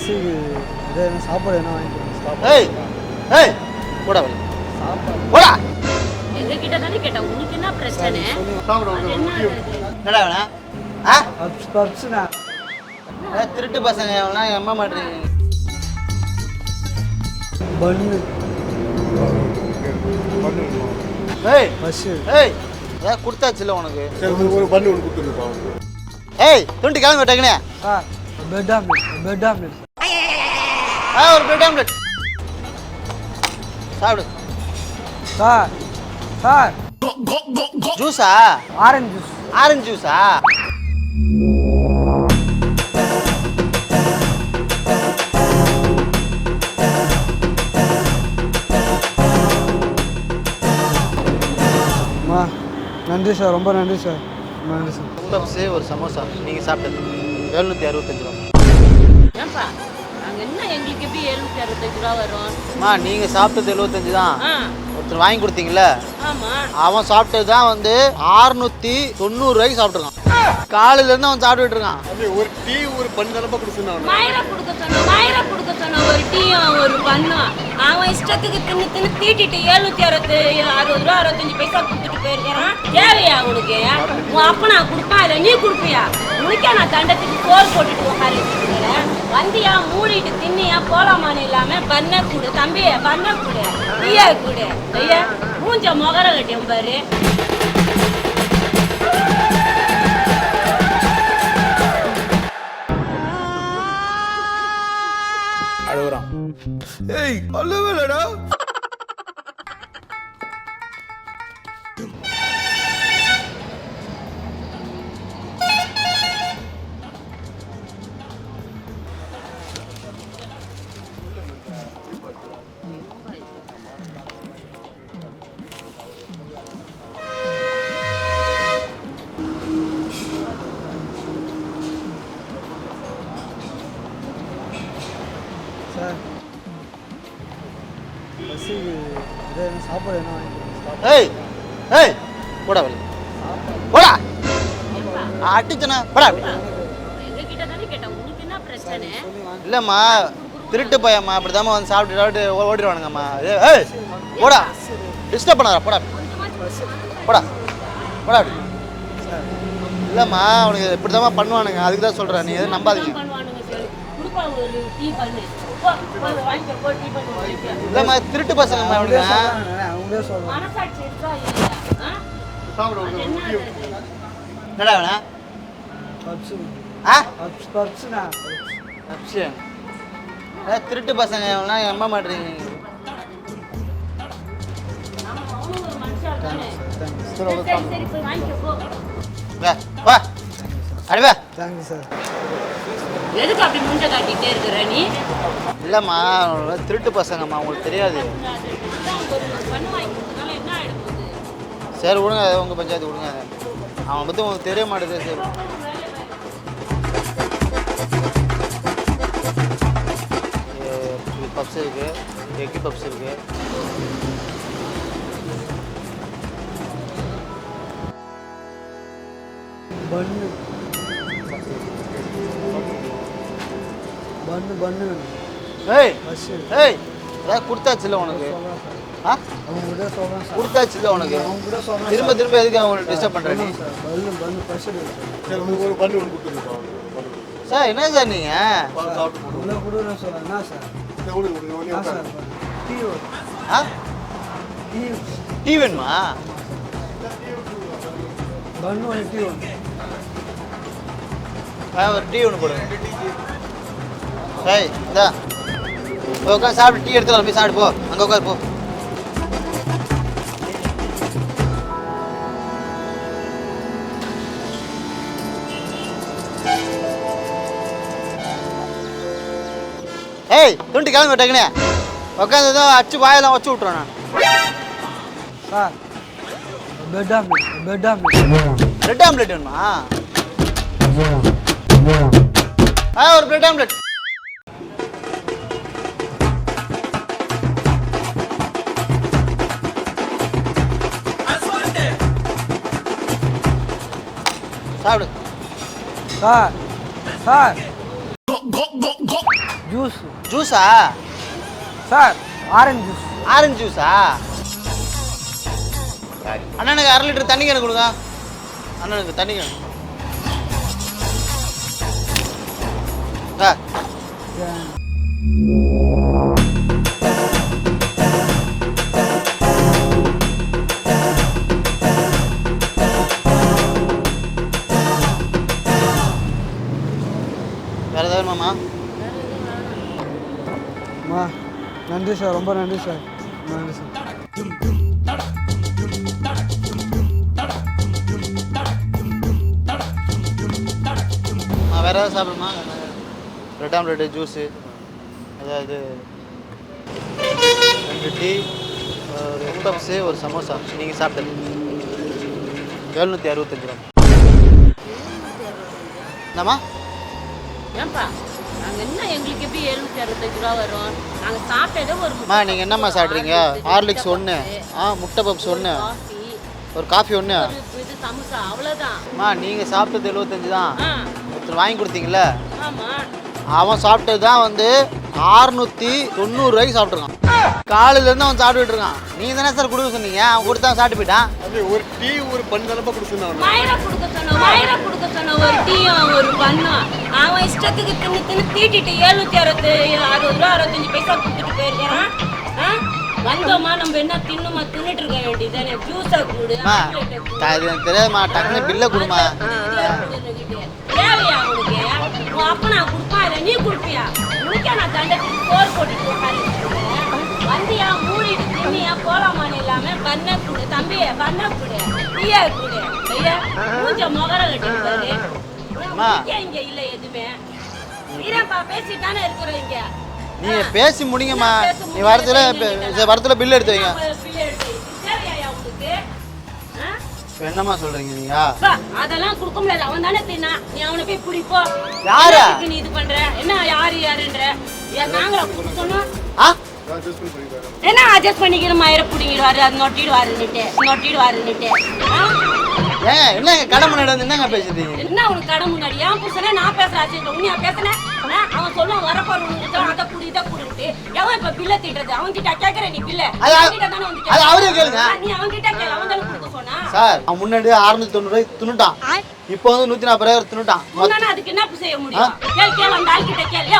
பஸ்ஸுக்கு இதே சாப்பாடு என்ன வாங்கிட்டு ஏய் ஏய் போடா வெளிய சாப்பாடு போடா. எங்க கிட்ட தானே கேட்டா உனக்கு என்ன பிரச்சனை? என்னடா வேணா ஆ பப்ஸ்ண்ணா திருட்டு பசங்க எல்லாம் எம்ம மாட்டீங்க. பன்னு ஏய் பஸ்ஸு ஏய் ஏதாவது கொடுத்தாச்சுல்ல உனக்கு. ஒரு பண்ணு ஒன்று கொடுத்துருப்பா. ஏய் துண்டு கிளம்பி விட்டாங்கண்ணே. சார் பெட் ஆம்லெட் ஒரு பிரெட் ஆம்லெட் சாப்பிடு. சார் சார் ஜூஸா? ஆரஞ்சு ஜூஸ் ஆரஞ்சு ஜூஸா? அம்மா நன்றி சார், ரொம்ப நன்றி சார், ரொம்ப நன்றி சார். பப்ஸு ஒரு சமோசா நீங்கள் சாப்பிட்டது 765 ரூபா. ஏன்பா நாங்க என்ன எங்களுக்கு எப்படி 765 ரூபா வரும்? அம்மா நீங்கள் சாப்பிட்டது 75 தான். ஆ ஒருத்தர் வாங்கி கொடுத்தீங்களே ஆமா அவன் சாப்பிட்டது தான் வந்து 690 ரூபாய்க்கு சாப்பிட்ருக்கான். காலையிலேருந்து அவன் சாப்பிட்டுட்டு இருக்கான். அப்படியே ஒரு டீ ஒரு பண்ணு நிலப்பா கொடுத்துருந்தான். மயிரை கொடுக்க சொன்ன ஒரு டீயும் ஒரு பண்ணும் அவன் இஷ்டத்துக்கு தின்னு தீட்டிட்டு 760 ரூபா 65 பைசா கொடுத்துட்டு போயிருக்கிறான். தேவையா உனக்கு? உன் அப்ப நான் கொடுப்பான் இல்லை நீ கொடுப்பியா? உனக்கே நான் தண்டத்துக்கு சோறு போட்டுட்டு உட்காந்துருக்கிறேன். வந்தியா மூடிட்டு தின்னியா போலாமான்னு இல்லாம பண்ண கூடு தம்பி, பண்ண கூடு ஐயா கூடு ஐயா மூஞ்ச முகர கட்டியும் பாரு. அழுகுறான். ஏய் அல்லவேலடா. சார் பஸ்ஸுக்கு இதே சாப்பாடு என்ன வாங்கிட்டு ஏய் ஏய் போடா வெளிய போடா. அடிச்சனா போடா. எங்க கிட்ட தானே கேட்டா உனக்கு என்ன பிரச்சனை? இல்லைம்மா திருட்டு பையம்மா அப்படிதாம்மா வந்து சாப்பிட்டு ஓடிடுவானுங்கம்மா. ஏய் போடா டிஸ்டர்ப் பண்ணாதா போடா போடா போடா. சார் இல்லைம்மா அவனுக்கு இப்படிதாம்மா பண்ணுவானுங்க, அதுக்கு தான் சொல்கிறேன், நீ எதுவும் நம்பாதீங்க. பண்ணுவானுங்க சரி குடுப்பா ஒரு டீ பண்ணு போ வாங்கிக்க போ டீ பண்ணு வாங்கிக்க. இல்லைம்மா திருட்டு பசங்கம்மா அவனுங்க. அவங்களே சொல்கிறேன். மனசாட்சி இருக்கா இல்லையா? அது என்ன அது? என்னடா வேணா பப்ஸு ஆ பப்ஸ்ண்ணா அப்ஷு திருட்டு பசங்க எல்லாம் எம்ம மாட்டீங்க. ஆமா, அவனும் ஒரு மனுஷன் தானே. தேங்க்யூ சரி சரி போய் வாங்கிக்க போ. வா வா அடிவா. Thank you sir. எதுக்கு அப்படி மூஞ்ச காட்டிட்டே இருக்கிற நீ? இல்லைம்மா திருட்டு பசங்கம்மா உங்களுக்கு தெரியாது. அதான் ஒரு பண்ணு வாங்கி கொடுத்தனால என்ன ஆயிடும் போகுது? சரி விடுங்க, உங்கள் பஞ்சாயத்து விடுங்க. அவனை பற்றி உங்களுக்கு தெரிய மாட்டேது. சரி பப்ஸ் இருக்கு, எக்கு பப்ஸ் இருக்கு. பன்னு பன்னு பன்னு ஏய் பஸ்ஸு ஏய் ஏதாவது கொடுத்தாச்சுல்ல உனக்கு. ஆ அவங்க கூட சொல்கிறேன் சார், கொடுத்தாச்சுல்ல உனக்கு. அவங்க கூட சொல்கிறேன் திரும்ப திரும்ப எதுக்கு அவங்களை டிஸ்டர்ப் பண்ணுற நீ? சார். பன்னு பஸ்ஸு ஒரு பண்ணு ஒன்று கொடுத்துருப்பா. சார் என்ன சார் நீங்கள் சாப்பிட்டு உள்ள கொடுக்குறேன் சார். என்ன சார்? என்ன சார்? டீ ஆ டீ டீ வேணுமா? பன்னு ஒன்று டீ ஒன்று. ஒரு டீ ஒன்று போடுங்க. ஏய் இந்தா போய் உட்காந்து சாப்பிட்டு டீ எடுத்து போய் சாப்பிட்டு போ. அங்கே உட்காரு போ. ஏய் துண்டு கிளம்பி விட்டாங்கண்ணே. உட்காந்து தான் அச்சு வாயெல்லாம் வச்சு விட்றேன் நான். Sir bread omelette bread omelette வேணுமா? ஒரு பிரெட் ஆம்லெட். சாப்பிடு. சார் சார் ஜூஸ் ஜூஸா? Sir orange juice. ஆரஞ்சு ஜூஸா? அண்ணனுக்கு 1/2 லிட்டர் தண்ணி கேன் கொடுங்க. அண்ணனுக்கு தண்ணி கேன். வேறு ஏதாவது மாமா? அம்மா நன்றி சார், ரொம்ப நன்றி சார். நன்றி சார். வேறு ஏதாவது சாப்பிடுமா? பிரெட் ஆம்லெட்டு, ஜூஸு, அதாவது 2 டீ, ஒரு எக் பப்ஸு, ஒரு சமோசா. நீங்கள் சாப்பிட்டது 765 ரூபா. என்னம்மா? ஏன்பா நாங்கள் என்ன எங்களுக்கு எப்படி 765 ரூபா வரும்? நாங்கள் சாப்பிட்டதே ஒரு நீங்கள் என்னம்மா சாப்பிட்றீங்க? ஹார்லிக்ஸ் 1, முட்டை பப்ஸ் 1, ஒரு காஃபி 1, இது சமோசா, அவ்வளோதான். நீங்கள் சாப்பிட்டது 75 தான். ஒருத்தர் வாங்கி கொடுத்தீங்களே, ஆமாம். அவன் சாப்பிட்டது தான் வந்து 690 ரூபாய்க்கு சாப்பிட்ருக்கான். காலையிலேருந்து அவன் சாப்பிட்டுட்டு இருக்கான். நீங்கள் தானே சார் கொடுக்க சொன்னீங்க? அவன் கொடுத்தா சாப்பிட்டு போயிட்டான். அது ஒரு டீ ஒரு பன் தானப்பா கொடுத்துருந்தான். மயிரை கொடுக்க சொன்ன ஒரு டீயும் ஒரு பண்ணும். அவன் இஷ்டத்துக்கு தின்னு தீட்டிட்டு 760 ரூபா 65 பைசா கொடுத்துட்டு போயிருக்கிறான். வந்தோமா நம்ம என்ன தின்னுமா தின்னுட்டு இருக்க வேண்டியதானே? ஜூஸா கொடு, அது எனக்கு தெரியாதுமா. டக்குனு பில்லை கொடுமா. தேவையா உனக்கு? உன் அப்பா நான் கொடுப்பா இல்லை நீ கொடுப்பியா? உனக்கே நான் தண்டத்துக்கு சோறு போட்டுட்டு வந்தியா மூடிட்டு தின்னியா போலாமான்னு இல்லாம பண்ண கொடு தம்பி, பண்ண கொடு, டீயா கொடு. ஐயா மூஞ்ச முகர கட்டிருப்பாரு. இங்க இல்ல எதுவுமே. வீரப்பா பேசிட்டானே இருக்கிறோம் இங்க. நீங்க பேசி முடிங்கம்மா. நீ வரத்துல பில் எடுத்து வைங்க. என்னம்மா சொல்றீங்க நீங்க? அதெல்லாம் கொடுக்க முடியாது. அவன் தானே தின்னா. நீ அவனை போய் பிடிப்போ. யாரா நீ இது பண்ற என்ன? யாருன்ற நாங்களா கொடுக்க சொன்னோம்? என்ன அட்ஜஸ்ட் பண்ணிக்கிற மயிரை பிடிங்கிடுவாரு, அது நொட்டிடுவாருன்னுட்டு. ஏங்க என்னங்க கடை முன்னாடி வந்து என்னங்க பேசுறீங்க? என்ன உனக்கு கடை முன்னாடி? ஏன் புருஷனே நான் பேசுறேன். உன்னையா பேசுனேன்? அவன் சொல்லுவான் வரப்போறவங்க அதை குடி இதை குடுட்டு. எவன் இப்ப பில்ல திட்டுறது? அவன் கிட்ட கேட்கற நீ பில்ல அவரே கேளுங்க. நீ அவன் கிட்ட கேளு. அவன் தானே கொடுக்க சொன்னா. சார் அவன் முன்னாடி 690 ரூபாய்க்கு தின்னுட்டான். இப்போ வந்து 140 ரூபாய் தின்னுட்டான். முன்னாடி அதுக்கு என்ன செய்ய முடியும்? கேளு அந்த ஆள் கிட்ட கேளு.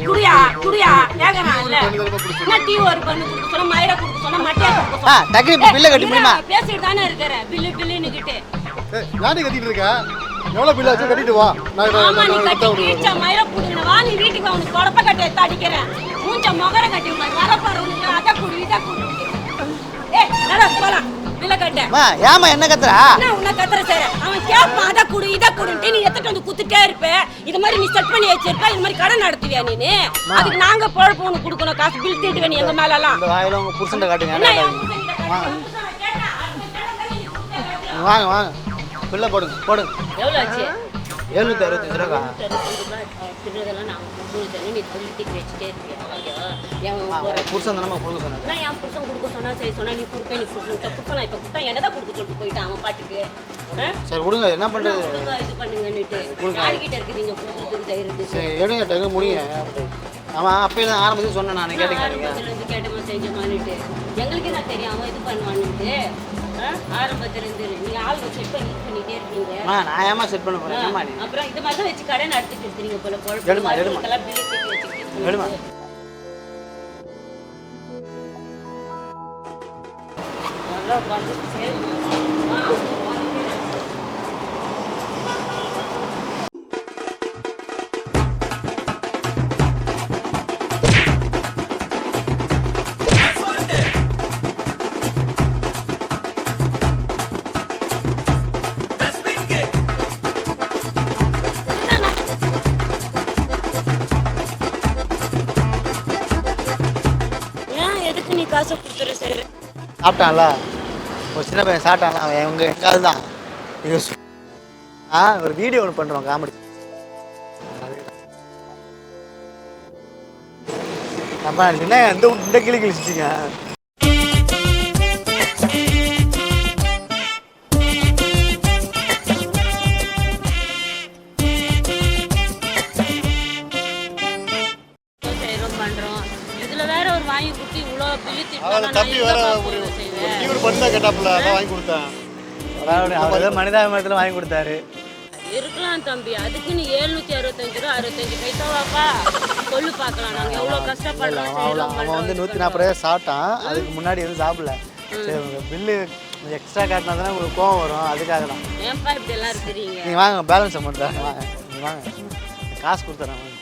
குடியா கேக்குறான் இல்ல. என்ன டீ ஒரு பண்ணு கொடுக்க சொன்னா, மயிரை கொடுக்க சொன்னா, மட்டையா கொடுக்க சொன்னா. டக்குனு பில்ல கட்டி முடியுமா? பேசிட்டு தானே இருக்கிற பில்லுன்னுகிட்டு. நானே கட்டிட்டு இருக்க. எவ்வளவு பில் ஆச்சு கட்டிட்டு வா. ஆமா நீ கட்டி கீச்ச மயிரை புடுங்க. வா நீ வீட்டுக்கு அவனுக்கு கொடப்ப கட்டி எடுத்து அடிக்கிறேன். மூஞ்ச முகர கட்டி வரப்பாறவனுக்கு அதை குடி இதை குடி. நட போலாம். பில்ல கட்ட. ஏமா என்ன கத்துறா? நான் உன்னை கத்துற சரி. அவன் கேட்பான் அதை குடி இதை குடின்ட்டு நீ எடுத்துட்டு வந்து குத்துட்டே இருப்ப. இது மாதிரி நீ செட் பண்ணி வச்சிருப்ப. இது மாதிரி கடை நடத்துவியா நீ? அதுக்கு நாங்க பொழப்பு உனக்கு கொடுக்கணும். காசு பில் தீட்டுவே நீ எங்க மேலலாம். இந்த வாயில உங்க புருஷன்ட்ட காட்டுங்க. வாங்க பில்ல போடுங்க. எவ்வளவு ஆச்சு? 765 ரூபா. புருஷன் தானே கொடுக்க சொன்னேன். என் புருஷன் கொடுக்க சொன்னா சரி சொன்னா நீ கொடுப்பேன். நீ புருஷன் இப்ப கொடுத்தா என்னதான் கொடுக்க சொல்லிட்டு போயிட்டான் அவன் பாட்டுக்கு. சரி கொடுங்க. என்ன பண்றது? இது பண்ணுங்கன்னுட்டு யாருக்கிட்ட இருக்குது இங்க கொடுத்துட்டு தைரியம்? சரி எடுங்க டக்கு முடியுங்க. அவன் அப்பயே தான் ஆரம்பத்தில் சொன்னேன். நான் கேட்டேமா செஞ்சமான்னுட்டு எங்களுக்கே நான் தெரியும் அவன் இது பண்ணுவான்னுட்டு. ஆரம்பத்திலிருந்து நீங்க ஆள் செட் பண்ணிட்டே இருக்கீங்க. நான் ஏமா செட் பண்ண போறேன்? அப்புறம் இது மாதிரி தான் வச்சு கடை நடத்திட்டு இருக்கீங்க போல. எடுமா நல்லா உட்காந்து காசை கொடுத்துரு சரி. சாப்பிட்டான்ல ஒரு சின்ன பையன் சாப்பிட்டான்ல அவன் எங்காவது தான் இது ஒரு வீடியோ ஒன்று பண்ணுறோம் காமெடி. அப்பா என்ன இந்த கிளி கிழிச்சிட்டிங்க? பண்றோம். இதுல வேற ஒரு வாங்கி குட்டி இவ்வளோ பில்லு அவளை திட்டா தம்பி வேற ஒரு டியூர் பண்ணி தான் கேட்டாப்புல அதான் வாங்கி கொடுத்தேன். அவர் ஏதோ மனிதாபிமானத்தில் வாங்கி கொடுத்தாரு. இருக்கலாம் தம்பி, அதுக்குன்னு 765 ரூபா 65 பைசாவாப்பா சொல்லு பார்க்கலாம். நாங்க எவ்வளவு கஷ்டப்படுறோம். அவன் வந்து 140 சாப்பிட்டான், அதுக்கு முன்னாடி எதுவும் சாப்பிடல. சரி உங்கள் பில்லு எக்ஸ்ட்ரா காட்டினா தானே உங்களுக்கு கோவம் வரும், அதுக்காக தான். ஏன்பா இப்படி எல்லாம் இருக்கிறீங்க? நீங்கள் வாங்க, பேலன்ஸ் அமௌண்ட் தான் வாங்க, நீங்கள் வாங்க, காசு கொடுத்துறேன் வாங்க.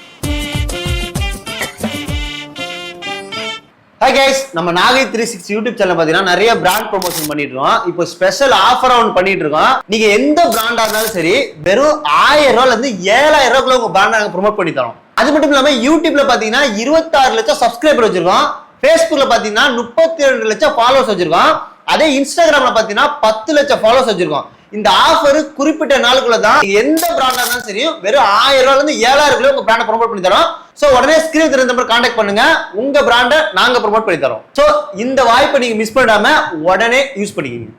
ஹாய் கைஸ், நம்ம நாகை 360 யூடியூப் சேனல் பார்த்தீங்கன்னா நிறைய பிராண்ட் ப்ரொமோஷன் பண்ணிட்டு இருக்கோம். இப்போ ஸ்பெஷல் ஆஃபர் ஒன்று பண்ணிட்டு இருக்கோம். நீங்க எந்த பிராண்டா இருந்தாலும் சரி, வெறும் 1000 ரூபாயில இருந்து 7000 ரூபாய்க்குள்ள உங்க பிராண்டை நாங்கள் ப்ரொமோட் பண்ணி தரோம். அது மட்டும் இல்லாம யூடியூப்ல பாத்தீங்கன்னா 26 லட்சம் சப்ஸ்கிரைபர் வச்சிருக்கோம். ஃபேஸ்புக்ல பாத்தீங்கன்னா 32 லட்சம் ஃபாலோவர்ஸ் வச்சிருக்கோம். அதே இன்ஸ்டாகிராம்ல பாத்தீங்கன்னா 10 லட்சம் ஃபாலோவர்ஸ் வச்சிருக்கோம். இந்த ஆஃபர் குறிப்பிட்ட நாளுக்குள்ள தான். எந்த பிராண்டா இருந்தாலும் சரி, வெறும் 1000 ரூபாயில இருந்து 7000 உங்க பிராண்டை ப்ரொமோட் பண்ணி தரோம். சோ உடனே ஸ்கிரீன் தெரிஞ்ச நம்பர் கான்டாக்ட் பண்ணுங்க, உங்க பிராண்டை நாங்க ப்ரொமோட் பண்ணி தரோம். சோ இந்த வாய்ப்பை நீங்க மிஸ் பண்ணாம உடனே யூஸ் பண்ணிக்கீங்க.